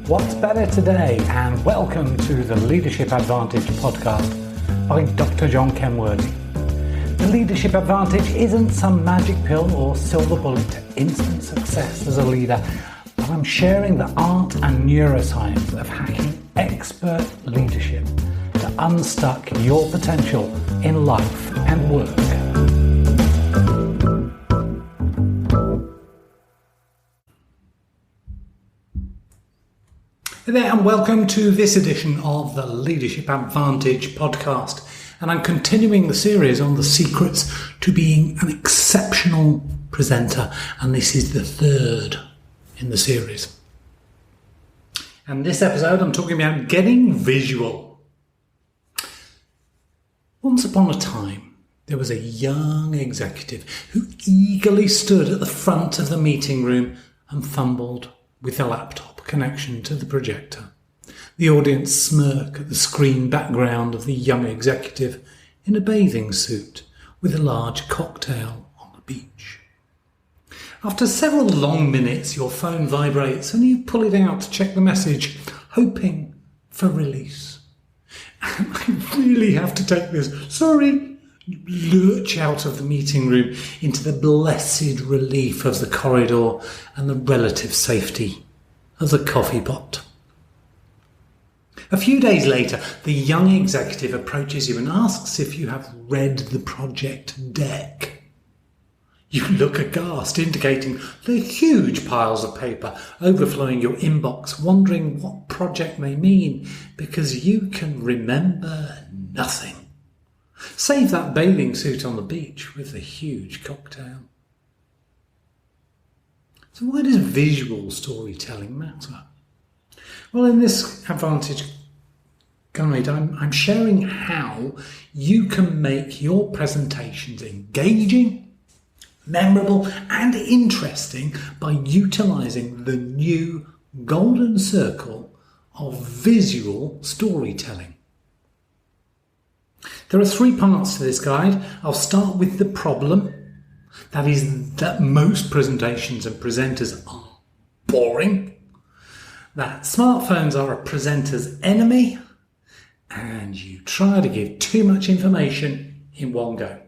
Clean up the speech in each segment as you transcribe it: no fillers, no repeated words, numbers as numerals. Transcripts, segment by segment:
What's better today? And welcome to the Leadership Advantage podcast by Dr. John Kenworthy. The Leadership Advantage isn't some magic pill or silver bullet to instant success as a leader, but I'm sharing the art and neuroscience of hacking expert leadership to unstuck your potential in life and work. Hey there, and welcome to this edition of the Leadership Advantage podcast. And I'm continuing the series on the secrets to being an exceptional presenter, and this is the third in the series. And this episode I'm talking about getting visual. Once upon a time, there was a young executive who eagerly stood at the front of the meeting room and fumbled with the laptop connection to the projector. The audience smirk at the screen background of the young executive in a bathing suit with a large cocktail on the beach. After several long minutes, your phone vibrates and you pull it out to check the message, hoping for release. I really have to take this. Sorry. You lurch out of the meeting room into the blessed relief of the corridor and the relative safety of the coffee pot. A few days later, the young executive approaches you and asks if you have read the project deck. You look aghast, indicating the huge piles of paper overflowing your inbox, wondering what project may mean, because you can remember nothing. Save that bathing suit on the beach with the huge cocktail. So why does visual storytelling matter? Well, in this Advantage Guide, I'm sharing how you can make your presentations engaging, memorable and interesting by utilising the new golden circle of visual storytelling. There are 3 parts to this guide. I'll start with the problem. That is that most presentations and presenters are boring. That smartphones are a presenter's enemy. And you try to give too much information in one go.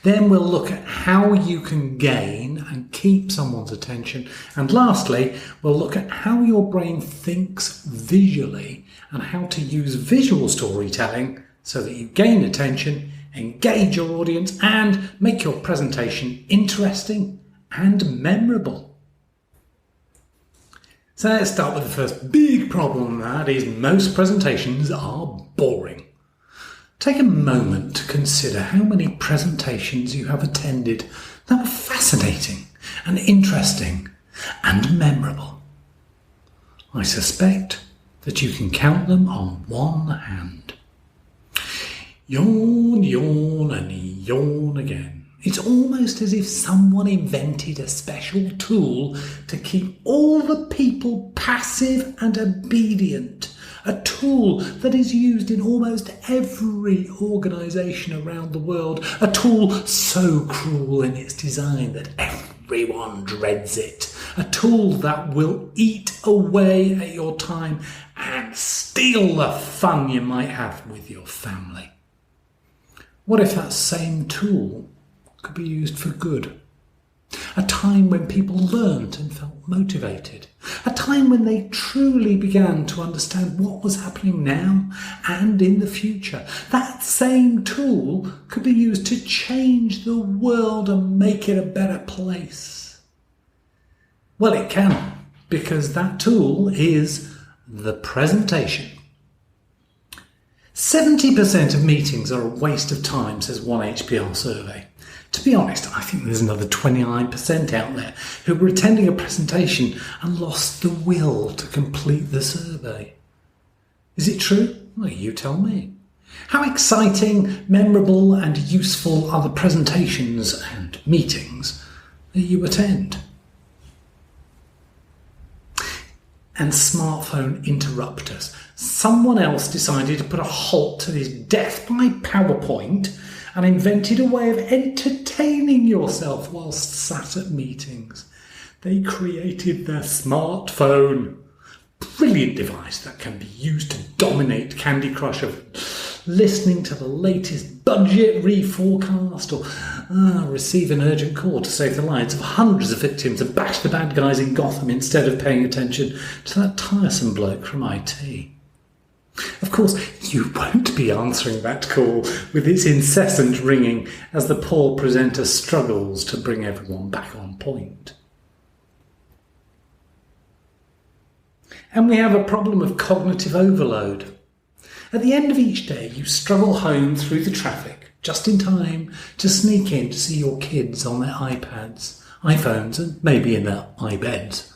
Then we'll look at how you can gain and keep someone's attention. And lastly, we'll look at how your brain thinks visually and how to use visual storytelling so that you gain attention, engage your audience, and make your presentation interesting and memorable. So let's start with the first big problem, that is most presentations are boring. Take a moment to consider how many presentations you have attended that were fascinating and interesting and memorable. I suspect that you can count them on one hand. Yawn, yawn, and yawn again. It's almost as if someone invented a special tool to keep all the people passive and obedient. A tool that is used in almost every organisation around the world. A tool so cruel in its design that everyone dreads it. A tool that will eat away at your time and steal the fun you might have with your family. What if that same tool could be used for good? A time when people learnt and felt motivated. A time when they truly began to understand what was happening now and in the future. That same tool could be used to change the world and make it a better place. Well, it can, because that tool is the presentation. 70% of meetings are a waste of time, says one HBR survey. To be honest, I think there's another 29% out there who were attending a presentation and lost the will to complete the survey. Is it true? Well, you tell me. How exciting, memorable and useful are the presentations and meetings that you attend? And smartphone interrupters. Someone else decided to put a halt to this death by PowerPoint and invented a way of entertaining yourself whilst sat at meetings. They created their smartphone. brilliant device that can be used to dominate Candy Crush of listening to the latest budget reforecast or receive an urgent call to save the lives of hundreds of victims and bash the bad guys in Gotham instead of paying attention to that tiresome bloke from IT. Of course, you won't be answering that call with its incessant ringing as the poor presenter struggles to bring everyone back on point. And we have a problem of cognitive overload. At the end of each day, you struggle home through the traffic, just in time to sneak in to see your kids on their iPads, iPhones, and maybe in their iBeds.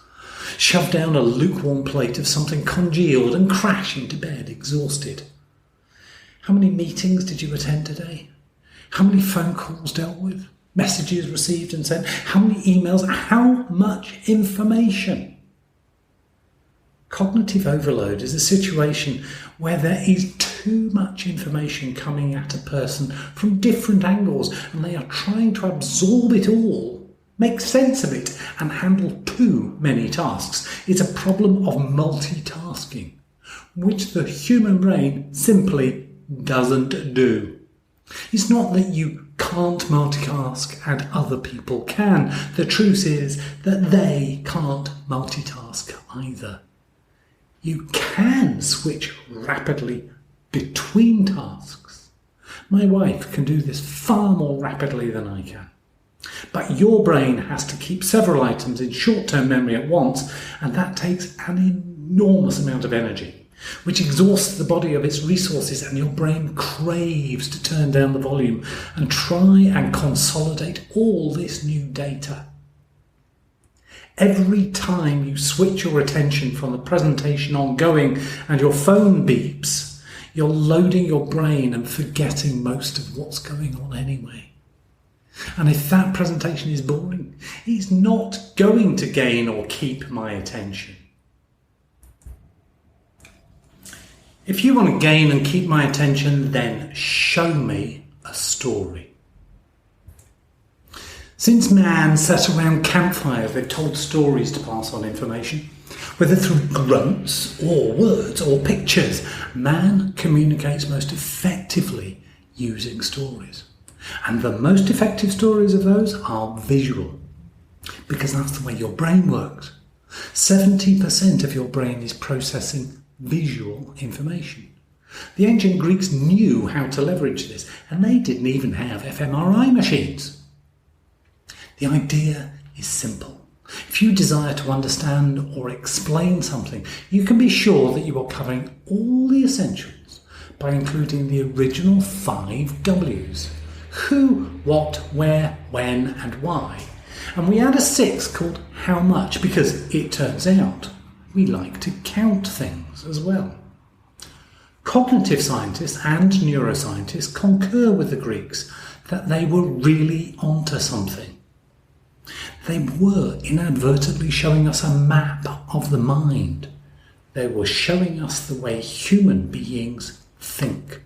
Shove down a lukewarm plate of something congealed and crash into bed, exhausted. How many meetings did you attend today? How many phone calls dealt with? Messages received and sent? How many emails? How much information? Cognitive overload is a situation where there is too much information coming at a person from different angles and they are trying to absorb it all, make sense of it and handle too many tasks. It's a problem of multitasking, which the human brain simply doesn't do. It's not that you can't multitask and other people can. The truth is that they can't multitask either. You can switch rapidly between tasks. My wife can do this far more rapidly than I can. But your brain has to keep several items in short-term memory at once, and that takes an enormous amount of energy, which exhausts the body of its resources, and your brain craves to turn down the volume and try and consolidate all this new data. Every time you switch your attention from the presentation ongoing and your phone beeps, you're loading your brain and forgetting most of what's going on anyway. And if that presentation is boring, it's not going to gain or keep my attention. If you want to gain and keep my attention, then show me a story. Since man sat around campfires, they've told stories to pass on information. Whether through grunts or words or pictures, man communicates most effectively using stories. And the most effective stories of those are visual, because that's the way your brain works. 70% of your brain is processing visual information. The ancient Greeks knew how to leverage this, and they didn't even have fMRI machines. The idea is simple. If you desire to understand or explain something, you can be sure that you are covering all the essentials by including the original 5 W's. Who, what, where, when, and why. And we add a 6th called how much, because it turns out we like to count things as well. Cognitive scientists and neuroscientists concur with the Greeks that they were really onto something. They were inadvertently showing us a map of the mind. They were showing us the way human beings think.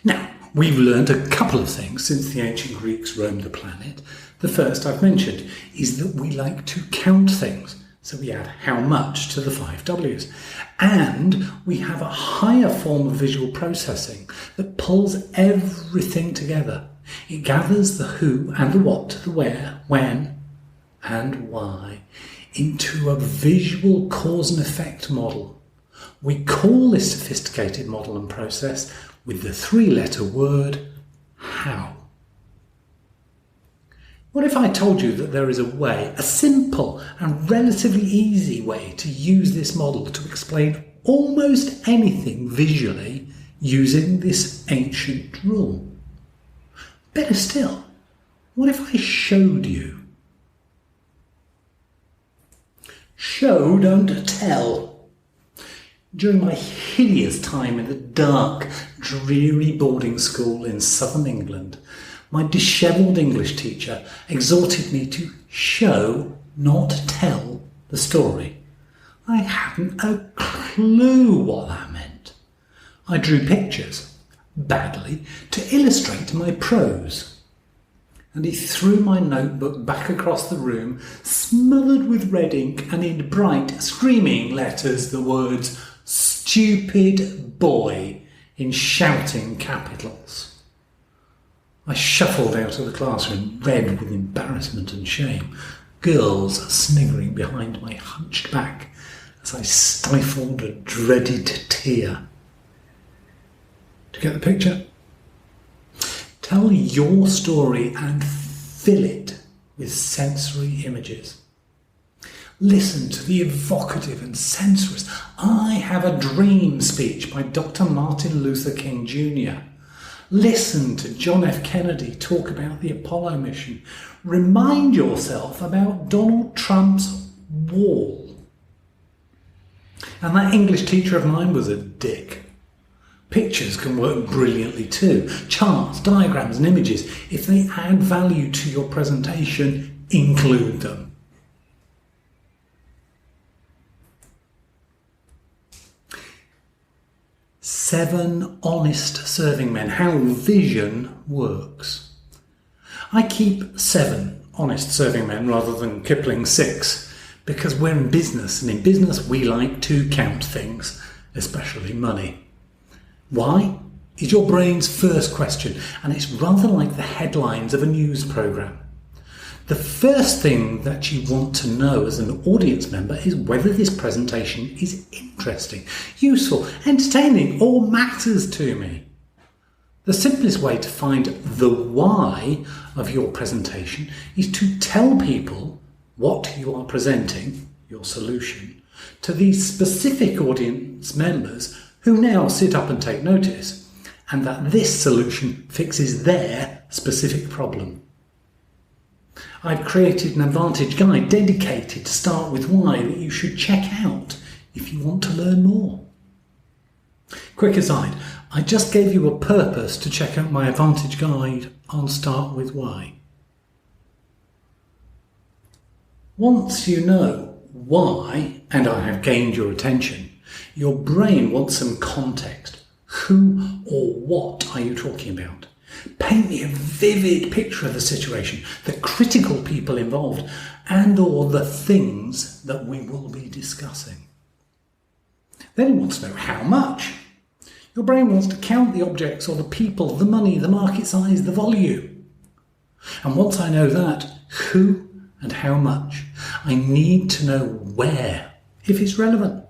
Now, we've learned a couple of things since the ancient Greeks roamed the planet. The first I've mentioned is that we like to count things. So we add how much to the 5 W's. And we have a higher form of visual processing that pulls everything together. It gathers the who and the what, the where, when, and why into a visual cause and effect model. We call this sophisticated model and process with the 3-letter word how. What if I told you that there is a way, a simple and relatively easy way to use this model to explain almost anything visually using this ancient rule? Better still, what if I showed you? Show, don't tell. During my hideous time in the dark, dreary boarding school in southern England, my dishevelled English teacher exhorted me to show, not tell, the story. I hadn't a clue what that meant. I drew pictures, badly, to illustrate my prose. and he threw my notebook back across the room, smothered with red ink, and in bright, screaming letters the words "Stupid Boy" in shouting capitals. I shuffled out of the classroom, red with embarrassment and shame, girls sniggering behind my hunched back as I stifled a dreaded tear. Do you get the picture? Tell your story and fill it with sensory images. Listen to the evocative and sensuous "I Have a Dream" speech by Dr. Martin Luther King Jr. Listen to John F. Kennedy talk about the Apollo mission. Remind yourself about Donald Trump's wall. And that English teacher of mine was a dick. Pictures can work brilliantly too. Charts, diagrams and images. If they add value to your presentation, include them. Seven honest serving men. How vision works. I keep 7 honest serving men rather than Kipling's 6 because we're in business, and in business we like to count things, especially money. Why? Is your brain's first question, and it's rather like the headlines of a news programme. The first thing that you want to know as an audience member is whether this presentation is interesting, useful, entertaining, or matters to me. The simplest way to find the why of your presentation is to tell people what you are presenting, your solution, to these specific audience members who now sit up and take notice, and that this solution fixes their specific problem. I've created an AdvantEdge Guide dedicated to Start With Why that you should check out if you want to learn more. Quick aside, I just gave you a purpose to check out my AdvantEdge Guide on Start With Why. Once you know why, and I have gained your attention, your brain wants some context. Who or what are you talking about? Paint me a vivid picture of the situation, the critical people involved, and or the things that we will be discussing. Then it wants to know how much. Your brain wants to count the objects or the people, the money, the market size, the volume. And once I know that, who and how much, I need to know where, if it's relevant.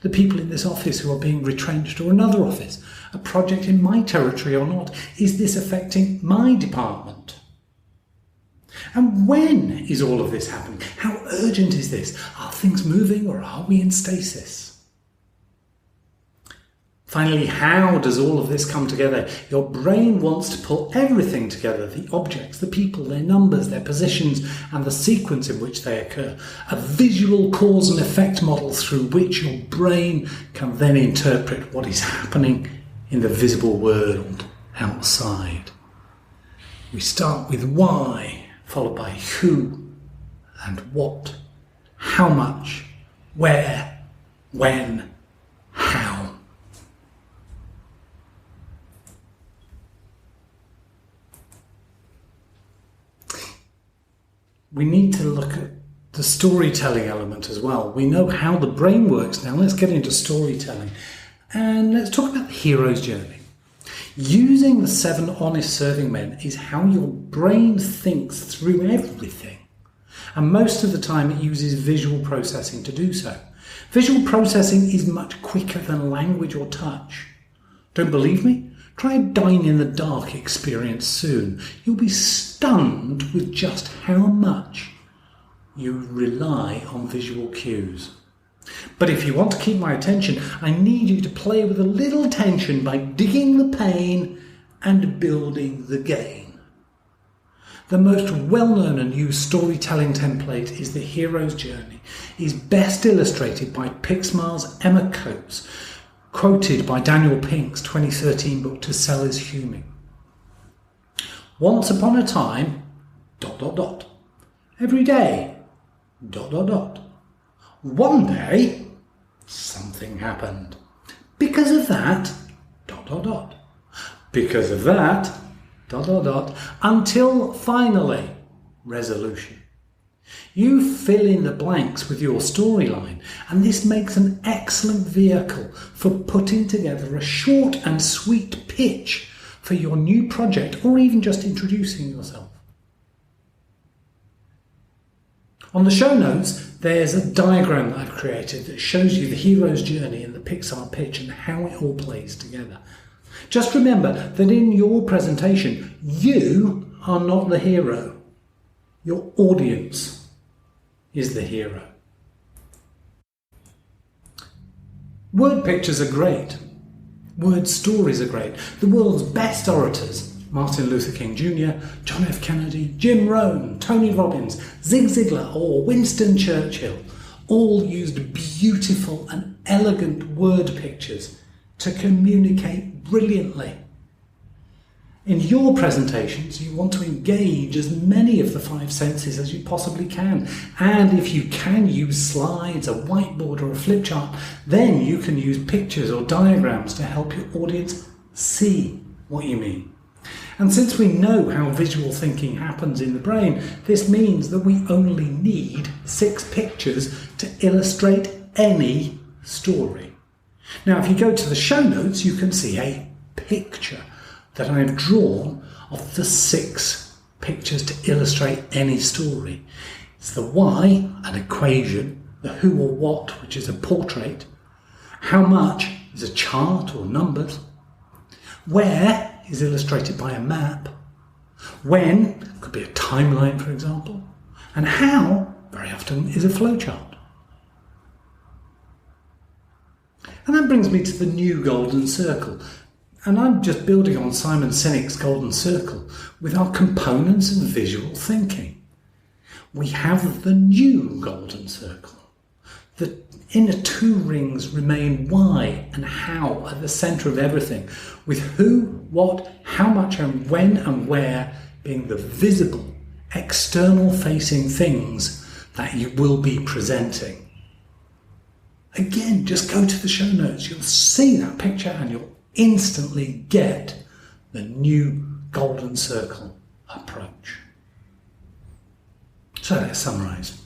The people in this office who are being retrenched, or another office, a project in my territory or not. Is this affecting my department? And when is all of this happening? How urgent is this? Are things moving, or are we in stasis? Finally, how does all of this come together? Your brain wants to pull everything together, the objects, the people, their numbers, their positions, and the sequence in which they occur. A visual cause and effect model through which your brain can then interpret what is happening in the visible world outside. We start with why, followed by who and what, how much, where, when, how. We need to look at the storytelling element as well. We know how the brain works now. Let's get into storytelling. And let's talk about the hero's journey. Using the 7 honest serving men is how your brain thinks through everything. And most of the time it uses visual processing to do so. Visual processing is much quicker than language or touch. Don't believe me? Try a dine-in-the-dark experience soon. You'll be stunned with just how much you rely on visual cues. But if you want to keep my attention, I need you to play with a little tension by digging the pain and building the gain. The most well-known and used storytelling template is the hero's journey. It is best illustrated by Pixmar's Emma Coates, quoted by Daniel Pink's 2013 book To Sell Is Human. Once upon a time, ... Every day, ... One day, something happened. Because of that, ... Because of that, until finally, resolution. You fill in the blanks with your storyline, and this makes an excellent vehicle for putting together a short and sweet pitch for your new project, or even just introducing yourself. On the show notes, there's a diagram that I've created that shows you the hero's journey and the Pixar pitch and how it all plays together. Just remember that in your presentation, you are not the hero. Your audience is the hero. Word pictures are great. Word stories are great. The world's best orators, Martin Luther King Jr., John F. Kennedy, Jim Rohn, Tony Robbins, Zig Ziglar or Winston Churchill, all used beautiful and elegant word pictures to communicate brilliantly. In your presentations, you want to engage as many of the 5 senses as you possibly can. And if you can use slides, a whiteboard or a flip chart, then you can use pictures or diagrams to help your audience see what you mean. And since we know how visual thinking happens in the brain, this means that we only need 6 pictures to illustrate any story. Now, if you go to the show notes, you can see a picture that I've drawn of the 6 pictures to illustrate any story. It's the why, an equation, the who or what, which is a portrait, how much is a chart or numbers, where is illustrated by a map, when could be a timeline, for example, and how, very often, is a flowchart. And that brings me to the new golden circle. And I'm just building on Simon Sinek's golden circle with our components and visual thinking. We have the new golden circle. The inner 2 rings remain why and how at the centre of everything, with who, what, how much and when and where being the visible, external facing things that you will be presenting. Again, just go to the show notes. You'll see that picture and you'll instantly get the new golden circle approach. So let's summarise.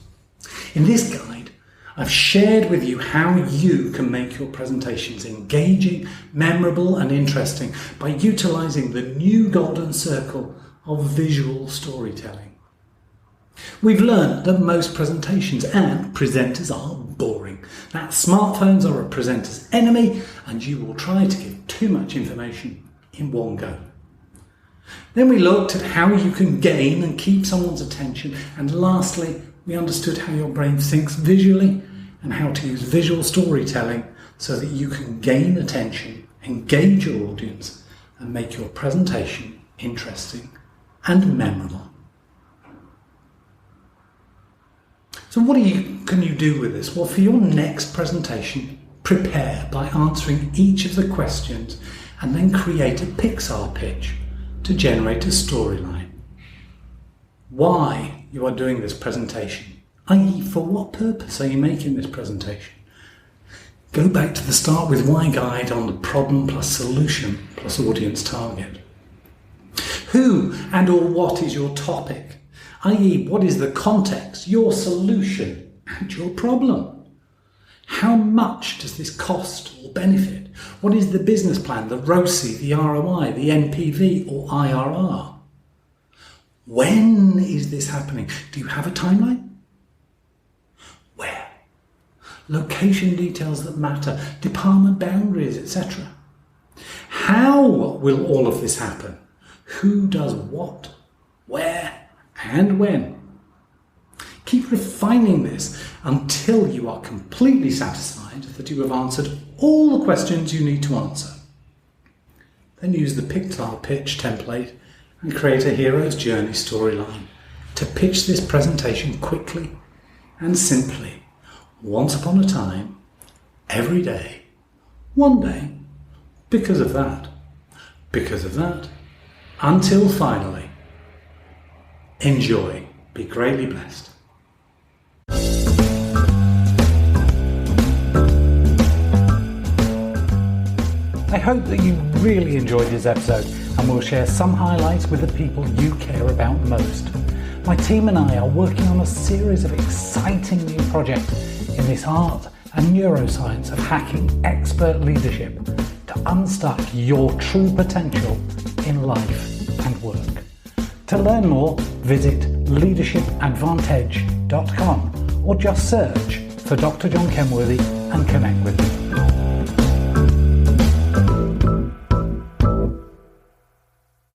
In this guide, I've shared with you how you can make your presentations engaging, memorable and interesting by utilising the new golden circle of visual storytelling. We've learned that most presentations and presenters are boring, that smartphones are a presenter's enemy and you will try to give too much information in one go. Then we looked at how you can gain and keep someone's attention, and lastly we understood how your brain thinks visually and how to use visual storytelling so that you can gain attention, engage your audience and make your presentation interesting and memorable. So what can you do with this? Well, for your next presentation, prepare by answering each of the questions and then create a Pixar pitch to generate a storyline. Why you are doing this presentation, i.e. for what purpose are you making this presentation? Go back to the Start With Why guide on the problem plus solution plus audience target. Who and or what is your topic? i.e. what is the context, your solution and your problem? How much does this cost or benefit? What is the business plan, the ROCE, the ROI, the NPV or IRR? When is this happening? Do you have a timeline? Where? Location details that matter, department boundaries, etc. How will all of this happen? Who does what? Where? And when? Keep refining this until you are completely satisfied that you have answered all the questions you need to answer. Then use the Pixar pitch template and create a hero's journey storyline to pitch this presentation quickly and simply, once upon a time, every day, one day, because of that, until finally. Enjoy. Be greatly blessed. I hope that you really enjoyed this episode and we'll share some highlights with the people you care about most. My team and I are working on a series of exciting new projects in this art and neuroscience of hacking expert leadership to unstuck your true potential in life and work. To learn more, visit leadershipadvantedge.com or just search for Dr. John Kenworthy and connect with me.